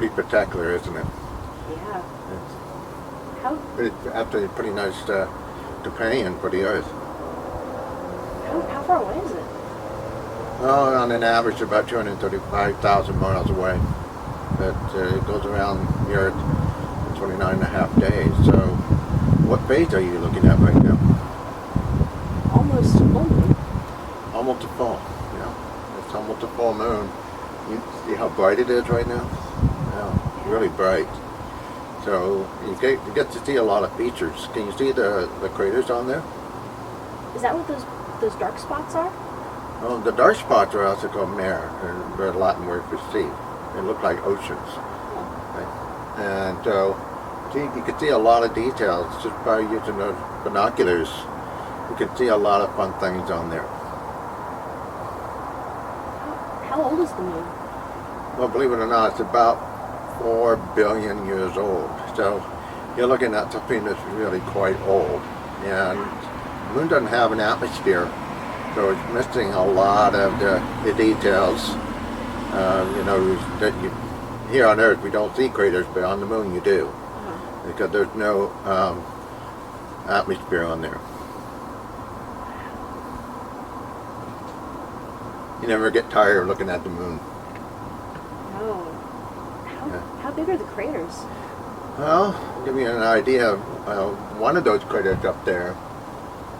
pretty spectacular, isn't it? Yeah. How It's actually pretty nice companion for the Earth. how far away is it? Well, on an average, about 235,000 miles away. But it goes around the Earth in 29 and a half days. So, what phase are you looking at right now? Almost full moon. Almost a full. Yeah, it's almost a full moon. You see how bright it is right now? Yeah, really bright. So you get to see a lot of features. Can you see the craters on there? Is that what those dark spots are? Well, the dark spots are also called mare. They're a Latin word for sea. They look like oceans. Oh. Right? And you can see a lot of details just by using the binoculars. You can see a lot of fun things on there. How old is the moon? Well, believe it or not, it's about 4 billion years old. So you're looking at something that's really quite old. And the moon doesn't have an atmosphere, so it's missing a lot of the details. That you here on Earth we don't see craters, but on the moon you do, because there's no atmosphere on there. You never get tired of looking at the moon. No. How big are the craters? Well, to give you an idea, one of those craters up there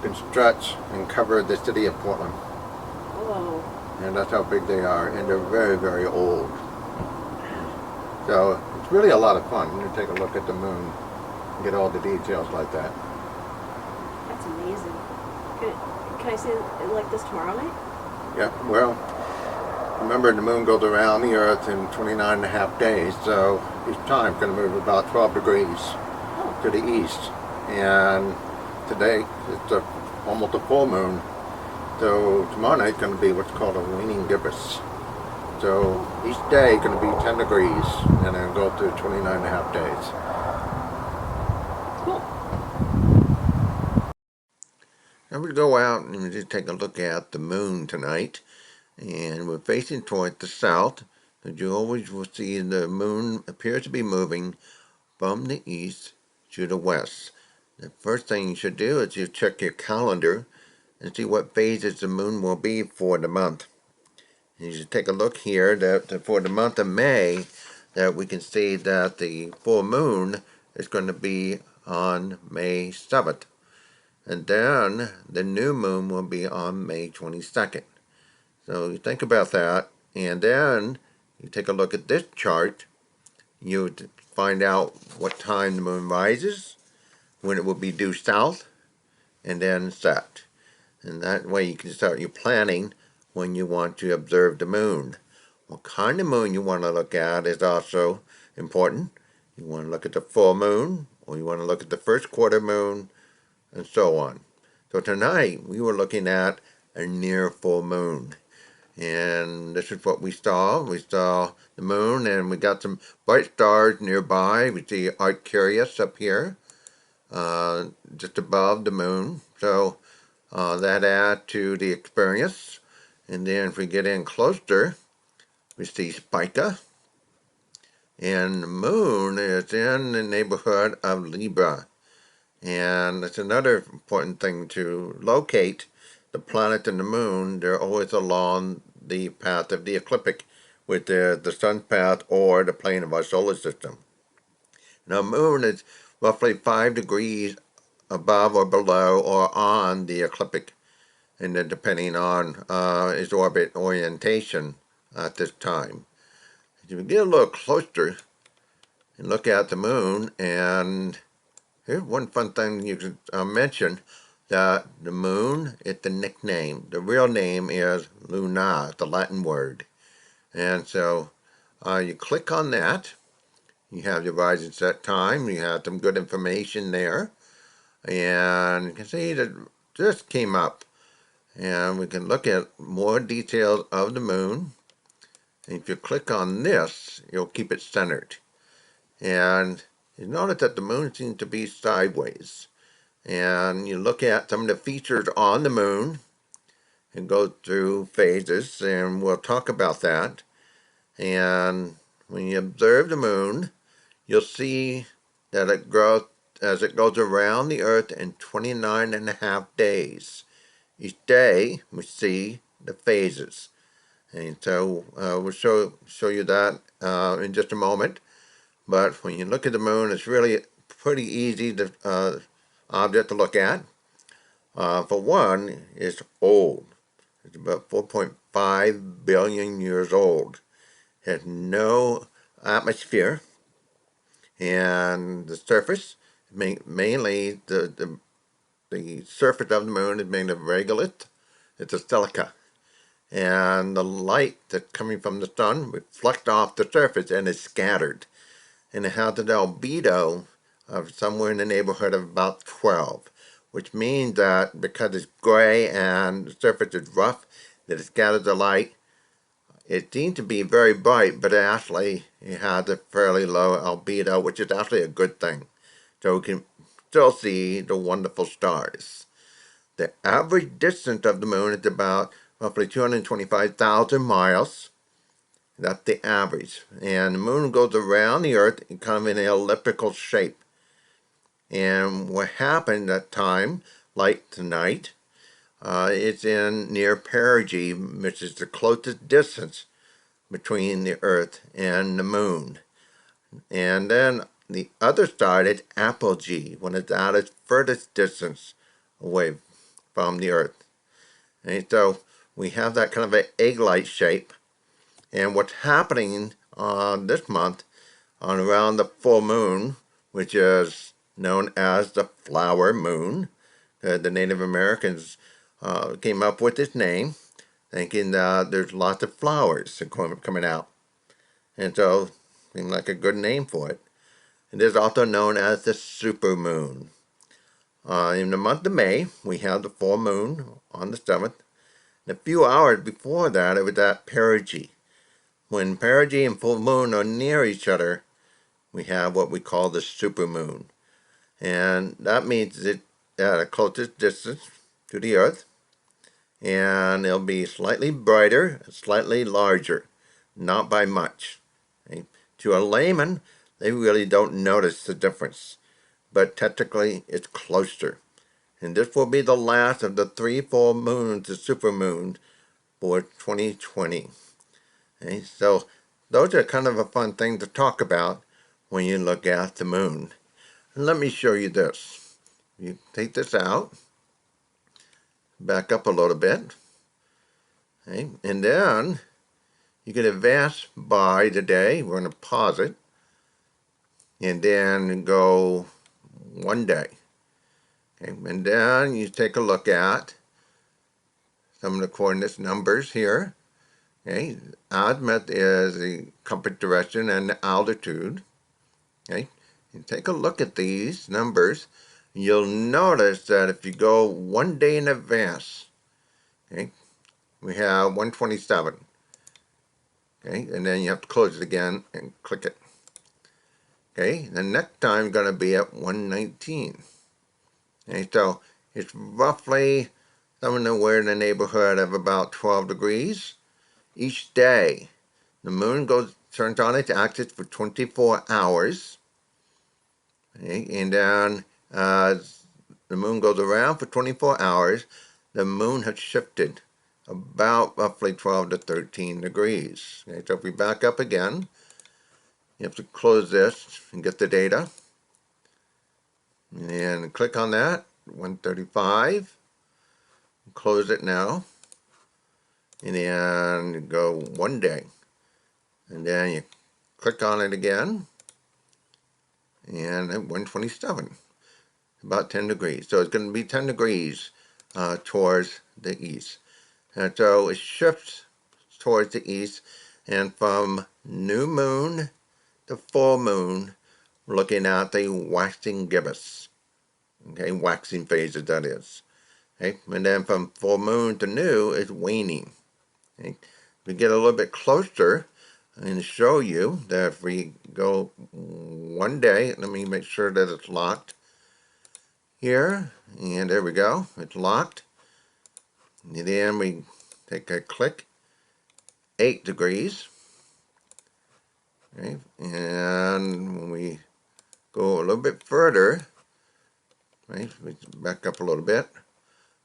can stretch and cover the city of Portland. Whoa. And that's how big they are, and they're very, very old. So it's really a lot of fun when you take a look at the moon and get all the details like that. That's amazing. Can I see it like this tomorrow night? Yeah, well, remember the moon goes around the Earth in 29 and a half days, so each time it's going to move about 12 degrees to the east. And today it's almost a full moon, so tomorrow night is going to be what's called a waning gibbous. So each day is going to be 10 degrees, and then go through 29 and a half days. Cool. Now we go out and we just take a look at the moon tonight, and we're facing toward the south. And you always will see the moon appears to be moving from the east to the west. The first thing you should do is you check your calendar and see what phases the moon will be for the month. And you should take a look here that for the month of May, that we can see that the full moon is going to be on May 7th. And then the new moon will be on May 22nd. So you think about that, and then you take a look at this chart. You find out what time the moon rises, when it will be due south, and then set. And that way you can start your planning when you want to observe the moon. What kind of moon you want to look at is also important. You want to look at the full moon, or you want to look at the first quarter moon, and so on. So tonight we were looking at a near full moon. And this is what we saw. We saw the moon, and we got some bright stars nearby. We see Arcturus up here, just above the moon. So that adds to the experience. And then if we get in closer, we see Spica. And the moon is in the neighborhood of Libra. And that's another important thing to locate. The planet and the moon, they're always along the path of the ecliptic, with the sun's path or the plane of our solar system. Now, the moon is roughly 5 degrees above or below or on the ecliptic, and then depending on its orbit orientation at this time. If we get a little closer and look at the moon, and here's one fun thing you can mention, that the moon is the nickname. The real name is Lunar, the Latin word. And so you click on that. You have your rise and set time. You have some good information there. And you can see that this came up. And we can look at more details of the moon. And if you click on this, you'll keep it centered. And you notice that the moon seems to be sideways. And you look at some of the features on the moon and go through phases, and we'll talk about that. And when you observe the moon, you'll see that it grows as it goes around the Earth in 29.5 days. Each day we see the phases. And so we'll show you that in just a moment. But when you look at the moon, it's really pretty easy object to look at. For one, it's old. It's about 4.5 billion years old. It has no atmosphere, and the surface, mainly the surface of the moon is made of regolith. It's a silica. And the light that's coming from the sun reflects off the surface and is scattered. And it has an albedo of somewhere in the neighborhood of about 12, which means that because it's gray and the surface is rough, that it scatters the light. It seems to be very bright, but it has a fairly low albedo, which is actually a good thing. So we can still see the wonderful stars. The average distance of the moon is about roughly 225,000 miles. That's the average. And the moon goes around the Earth in kind of an elliptical shape. And what happened at time, like tonight, it's in near perigee, which is the closest distance between the Earth and the moon. And then the other side is apogee, when it's at its furthest distance away from the Earth. And so we have that kind of an egg-like shape. And what's happening this month on around the full moon, which is known as the flower moon, the Native Americans came up with this name, thinking that there's lots of flowers coming out. And so, seemed like a good name for it. It is also known as the supermoon. In the month of May, we have the full moon on the 7th. And a few hours before that, it was at perigee. When perigee and full moon are near each other, we have what we call the supermoon. And that means it's at a closest distance to the Earth. And it'll be slightly brighter, slightly larger, not by much. Okay? To a layman, they really don't notice the difference. But technically, it's closer. And this will be the last of the 3 full moons, the supermoon, for 2020. Okay? So those are kind of a fun thing to talk about when you look at the moon. And let me show you this. You take this out, back up a little bit, okay? And then you can advance by the day. We're going to pause it, and then go 1 day. Okay? And then you take a look at some of the coordinates numbers here. Okay? Azimuth is the compass direction and the altitude. Okay? You take a look at these numbers. You'll notice that if you go 1 day in advance, okay, we have 127. Okay, and then you have to close it again and click it. Okay, the next time is going to be at 119. Okay, so it's roughly somewhere in the neighborhood of about 12 degrees. Each day, the moon turns on its axis for 24 hours. Okay, and then the moon goes around for 24 hours. The moon has shifted about roughly 12 to 13 degrees. Okay, so if we back up again, you have to close this and get the data. And click on that, 135. Close it now. And then go 1 day. And then you click on it again. And at 127. About 10 degrees. So it's going to be 10 degrees towards the east. And so it shifts towards the east. And from new moon to full moon, we're looking at the waxing gibbous. Okay, waxing phases, that is. Okay, and then from full moon to new is waning. Okay, we get a little bit closer and show you that if we go 1 day, let me make sure that it's locked here, and there we go, it's locked. And then we take a click, 8 degrees, Okay? And when we go a little bit further, right, we back up a little bit,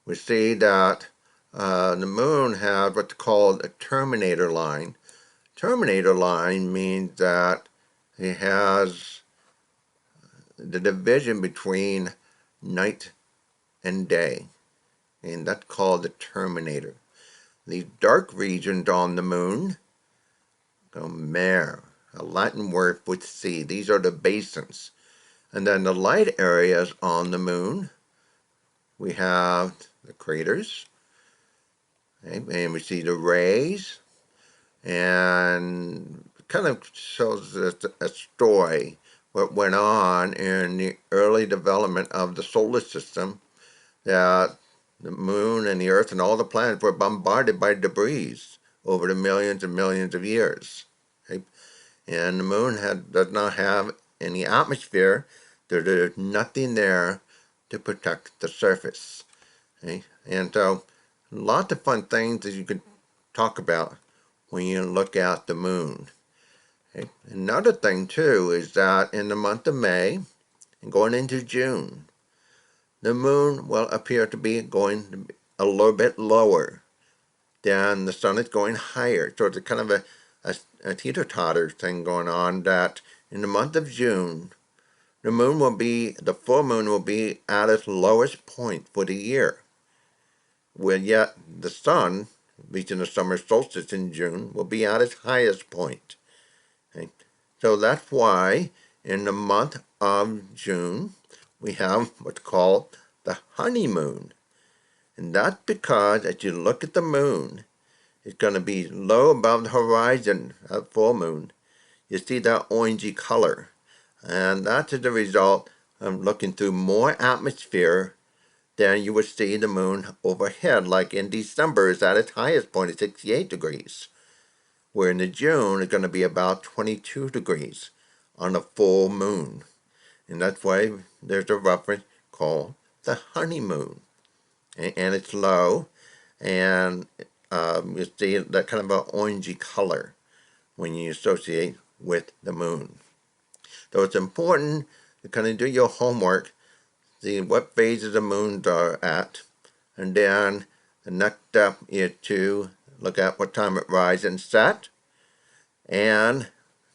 we see that the moon has what's called a terminator line. Terminator line means that it has the division between night and day, and that's called the terminator. The dark regions on the moon go mare, a Latin word for sea. These are the basins. And then the light areas on the moon, we have the craters, okay, and we see the rays, and kind of shows a story what went on in the early development of the solar system, that the moon and the earth and all the planets were bombarded by debris over the millions and millions of years. Okay? And the moon does not have any atmosphere. There's nothing there to protect the surface. Okay? And so lots of fun things that you can talk about when you look at the moon. Okay? Another thing too is that in the month of May and going into June, the moon will appear to be going a little bit lower than the sun is going higher. So it's kind of a teeter-totter thing going on, that in the month of June, the full moon will be at its lowest point for the year, where yet the sun, reaching the summer solstice in June, will be at its highest point. Okay? So that's why in the month of June, we have what's called the honeymoon. And that's because as you look at the moon, it's going to be low above the horizon at full moon. You see that orangey color. And that's the result of looking through more atmosphere than you would see the moon overhead. Like in December, it's at its highest point at 68 degrees. Where in the June, it's going to be about 22 degrees on a full moon. And that's why there's a reference called the honeymoon. And it's low, and you see that kind of an orangey color when you associate with the moon. So it's important to kind of do your homework, see what phases the moons are at, and then the next step is to look at what time it rises and sets. And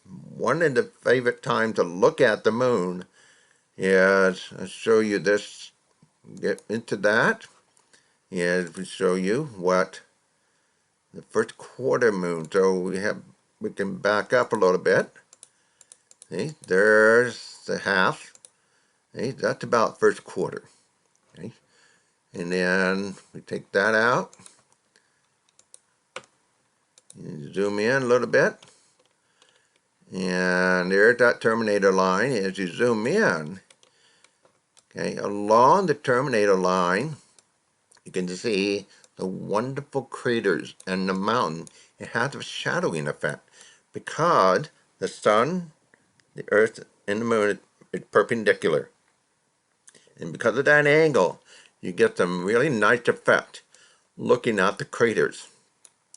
one of the favorite times to look at the moon is, I'll show you this, get into that, is we show you what the first quarter moon. So we can back up a little bit. See, there's the half. See, that's about first quarter. Okay? And then we take that out. And zoom in a little bit. And there's that terminator line. As you zoom in, okay, along the terminator line, you can see the wonderful craters and the mountain. It has a shadowing effect because the sun, the earth, and the moon is perpendicular. And because of that angle, you get some really nice effect looking at the craters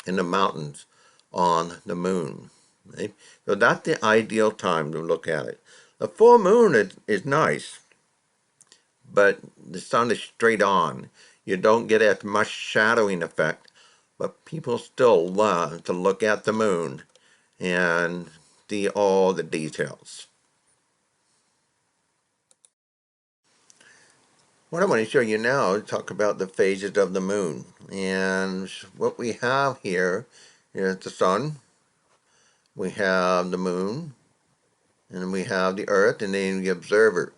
in the mountains on the moon. Right? So that's the ideal time to look at it. The full moon is nice, but the sun is straight on. You don't get as much shadowing effect, but people still love to look at the moon and see all the details. What I want to show you now is talk about the phases of the moon. And what we have here is the sun, we have the moon, and we have the earth, and then the observer.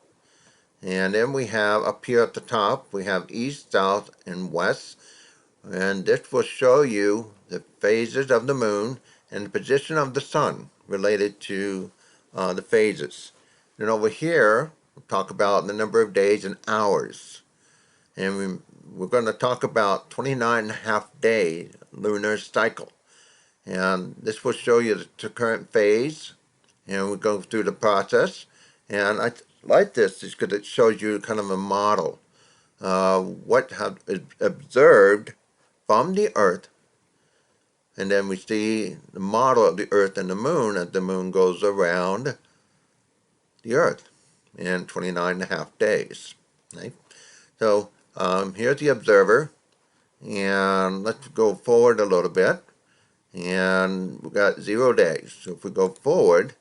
And then we have up here at the top, we have east, south, and west. And this will show you the phases of the moon and the position of the sun related to the phases. And over here, we'll talk about the number of days and hours. And we're going to talk about 29 and a half day lunar cycle. And this will show you the current phase, and we go through the process. And I like this because it shows you kind of a model, what have observed from the Earth and then we see the model of the Earth and the Moon as the Moon goes around the Earth in 29 and a half days. Right? So here's the observer, and let's go forward a little bit, and we've got 0 days. So if we go forward,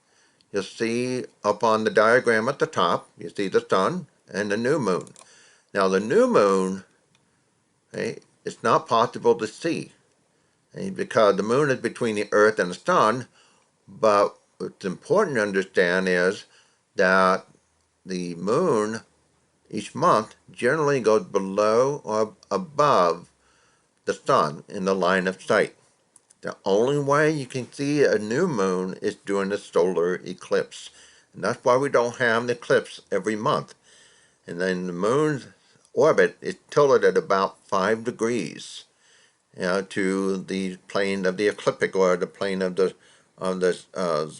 you'll see up on the diagram at the top, you see the sun and the new moon. Now the new moon, okay, it's not possible to see, okay, because the moon is between the Earth and the sun, but what's important to understand is that the moon each month generally goes below or above the sun in the line of sight. The only way you can see a new moon is during the solar eclipse. And that's why we don't have an eclipse every month. And then the moon's orbit is tilted at about 5 degrees, to the plane of the ecliptic, or the plane of the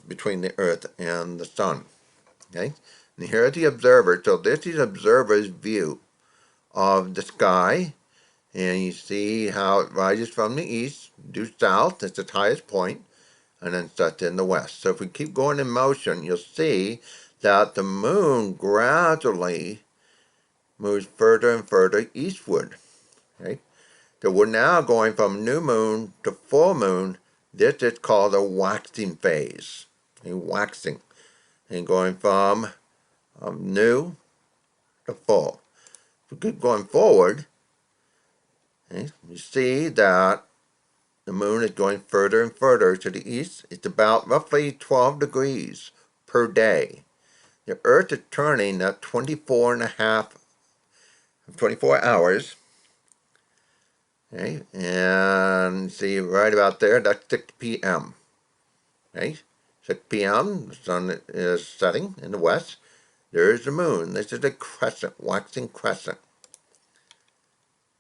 between the Earth and the sun. Okay, and here's the observer. So this is observer's view of the sky, and you see how it rises from the east due south. It's its highest point, and then sets in the west. So if we keep going in motion, you'll see that the moon gradually moves further and further eastward. Okay? So we're now going from new moon to full moon. This is called a waxing phase. Okay? Waxing. And going from new to full. If we keep going forward, okay, you see that the moon is going further and further to the east. It's about roughly 12 degrees per day. The Earth is turning at 24 hours. Okay, and see right about there, that's 6 p.m. Okay, 6 p.m., the sun is setting in the west. There's the moon. This is a crescent, waxing crescent.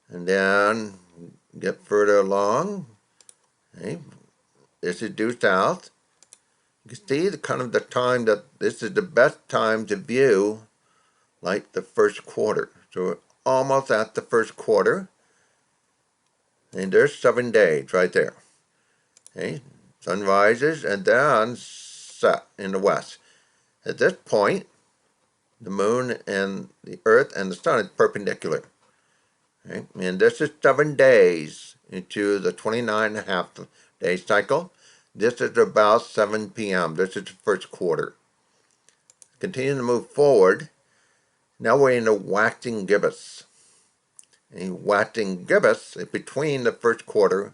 And then get further along. Okay, this is due south. You can see the kind of the time that this is the best time to view, like the first quarter. So we're almost at the first quarter. And there's 7 days right there. Okay, sun rises and then set in the west. At this point, the moon and the earth and the sun is perpendicular. Okay, and this is 7 days into the 29 and a half day cycle. This is about 7 p.m. This is the first quarter. Continue to move forward. Now we're in the waxing gibbous. A waxing gibbous is between the first quarter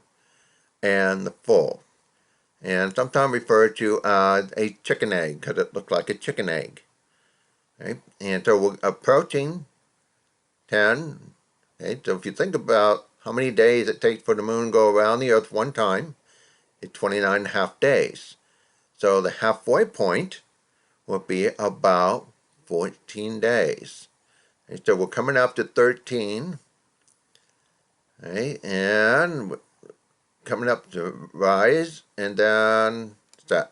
and the full, and sometimes referred to as a chicken egg because it looks like a chicken egg. Okay? And so we're approaching 10. Okay? So if you think about how many days it takes for the moon to go around the Earth one time, it's 29 and a half days. So the halfway point will be about 14 days. Okay? So we're coming up to 13. Okay? And coming up to rise and then set.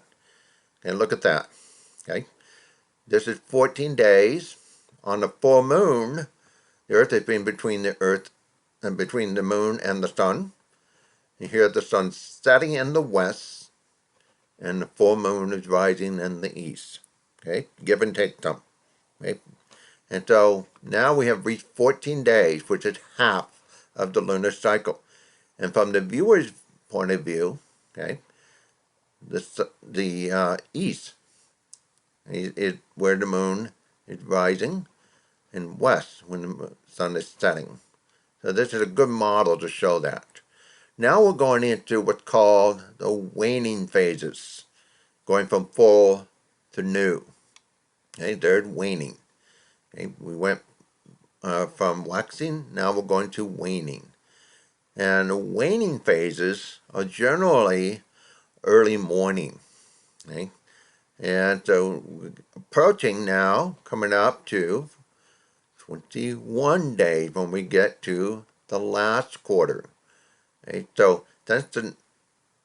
And look at that. Okay? This is 14 days. On the full moon, the Earth has been between the Earth and between the moon and the sun. You hear the sun setting in the west, and the full moon is rising in the east. Okay, give and take some. Okay? And so now we have reached 14 days, which is half of the lunar cycle. And from the viewer's point of view, okay, the east is where the moon is rising, and west when the sun is setting. So this is a good model to show that. Now we're going into what's called the waning phases, going from full to new. Okay, there's waning. Okay, we went from waxing, now we're going to waning. And the waning phases are generally early morning. Okay? And so we're approaching now, coming up to 21 days when we get to the last quarter. Okay? So since the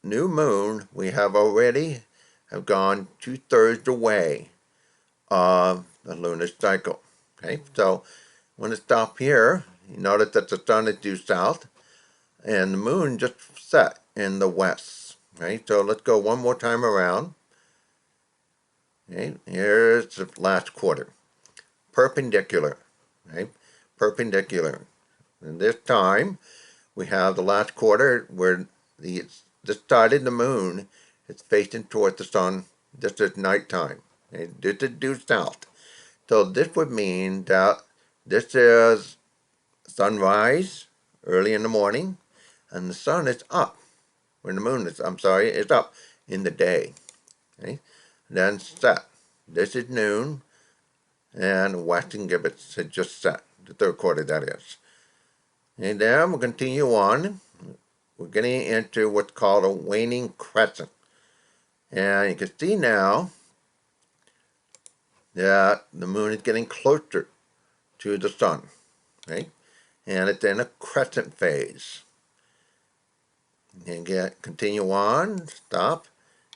new moon, we have already gone 2/3 away of the lunar cycle. Okay? So I'm going to stop here. You notice that the sun is due south, and the moon just set in the west. Right, so let's go one more time around. Okay, here's the last quarter. Perpendicular. Right, perpendicular. And this time we have the last quarter where this side of the moon is facing towards the sun. This is nighttime. Okay, this is due south. So this would mean that this is sunrise early in the morning, and the sun is up. When the moon is, I'm sorry, is up in the day. Okay? Then set. This is noon, and western gibbets had just set. The third quarter, that is. And then we'll continue on. We're getting into what's called a waning crescent. And you can see now that the moon is getting closer to the sun. Right? And it's in a crescent phase. And continue on, stop,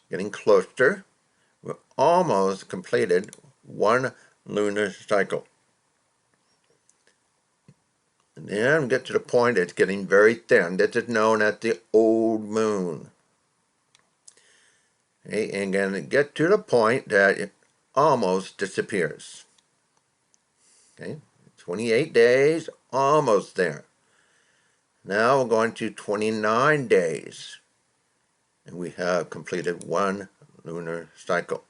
getting closer. We're almost completed one lunar cycle. And then we get to the point it's getting very thin. This is known as the old moon. Okay, and then get to the point that it almost disappears. Okay, 28 days, almost there. Now we're going to 29 days, and we have completed one lunar cycle.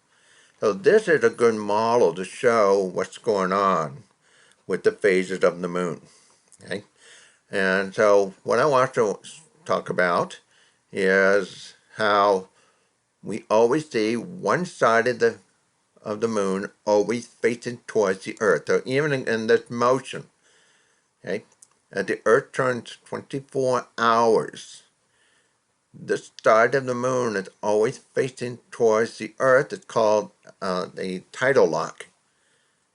So this is a good model to show what's going on with the phases of the moon. Okay, and so what I want to talk about is how we always see one side of the moon always facing towards the Earth. So even in this motion, okay, as the Earth turns 24 hours, the side of the moon is always facing towards the Earth. It's called the tidal lock.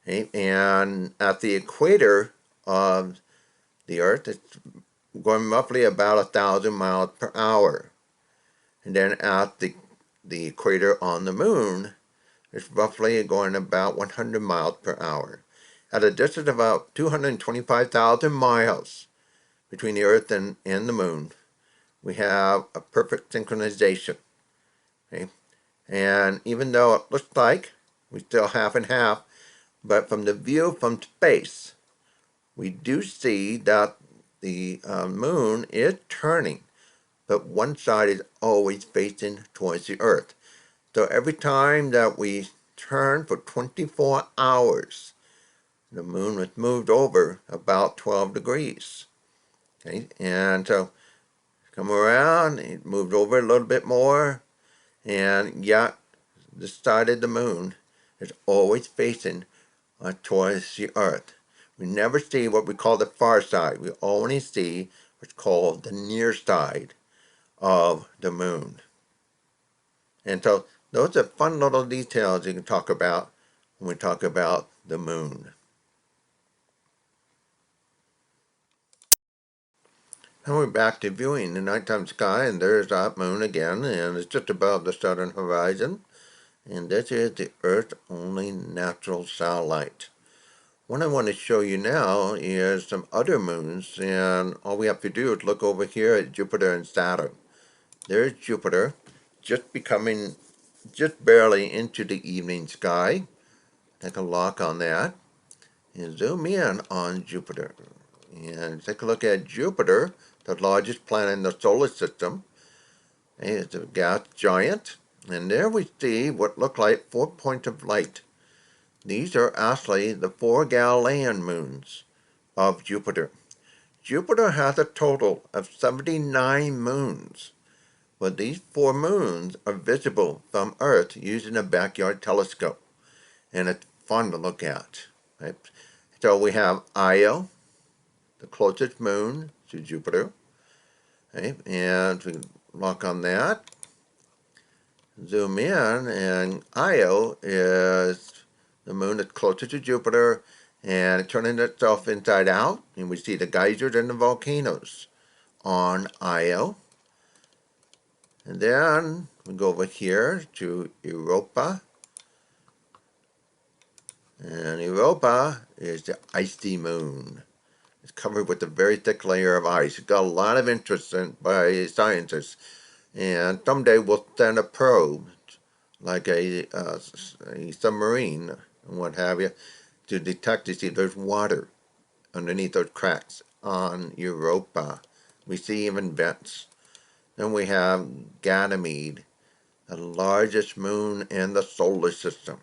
Okay? And at the equator of the Earth, it's going roughly about 1,000 miles per hour. And then at the equator on the moon, it's roughly going about 100 miles per hour. At a distance of about 225,000 miles between the Earth and the moon, we have a perfect synchronization. Okay? And even though it looks like we still half and half, but from the view from space, we do see that the moon is turning, but one side is always facing towards the Earth. So every time that we turn for 24 hours, the moon was moved over about 12 degrees. Okay? And so come around, it moved over a little bit more, and yet the side of the moon is always facing towards the Earth. We never see what we call the far side. We only see what's called the near side of the moon. And so those are fun little details you can talk about when we talk about the moon. Now we're back to viewing the nighttime sky, and there's that moon again, and it's just above the southern horizon. And this is the Earth's only natural satellite. What I want to show you now is some other moons, and all we have to do is look over here at Jupiter and Saturn. There's Jupiter, just barely into the evening sky. Take a look on that, and zoom in on Jupiter. And take a look at Jupiter, the largest planet in the solar system. It's a gas giant, and there we see what look like 4 points of light. These are actually the 4 Galilean moons of Jupiter. Jupiter has a total of 79 moons, but these 4 moons are visible from Earth using a backyard telescope, and it's fun to look at. Right? So we have Io, the closest moon to Jupiter, right? And we look on that, zoom in, and Io is the moon that's closer to Jupiter, and it's turning itself inside out, and we see the geysers and the volcanoes on Io. And then we go over here to Europa, and Europa is the icy moon. It's covered with a very thick layer of ice. It's got a lot of interest by scientists. And someday we'll send a probe, like a submarine and what have you, to detect to see if there's water underneath those cracks on Europa. We see even vents. Then we have Ganymede, the largest moon in the solar system.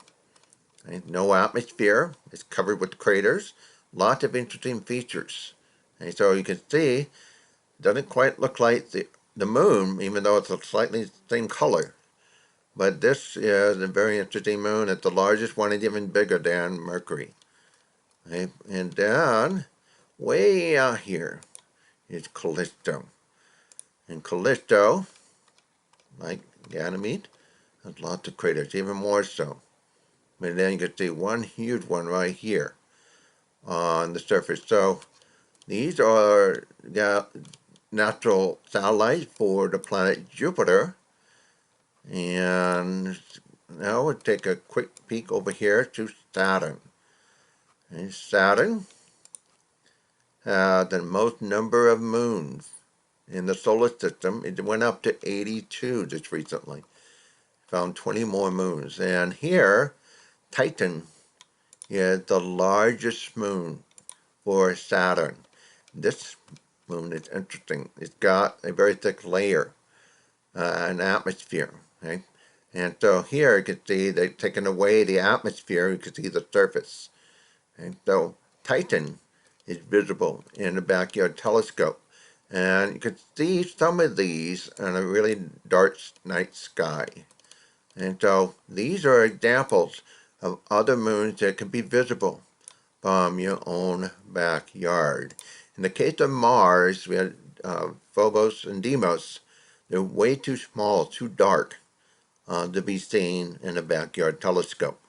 Okay, no atmosphere, it's covered with craters, lots of interesting features. And so you can see, it doesn't quite look like the moon, even though it's a slightly same color. But this is a very interesting moon. It's the largest one, and even bigger than Mercury. Okay? And then, way out here is Callisto. And Callisto, like Ganymede, has lots of craters, even more so. But then you can see one huge one right here on the surface. So these are natural satellites for the planet Jupiter. And now we'll take a quick peek over here to Saturn. And Saturn has the most number of moons in the solar system. It went up to 82 just recently. Found 20 more moons. And here, Titan is the largest moon for Saturn. This moon is interesting. It's got a very thick layer, an atmosphere. Okay? And so here you can see they've taken away the atmosphere. You can see the surface. And so Titan is visible in the backyard telescope. And you can see some of these in a really dark night sky. And so these are examples of other moons that can be visible from your own backyard. In the case of Mars, we had Phobos and Deimos. They're way too small, too dark to be seen in a backyard telescope.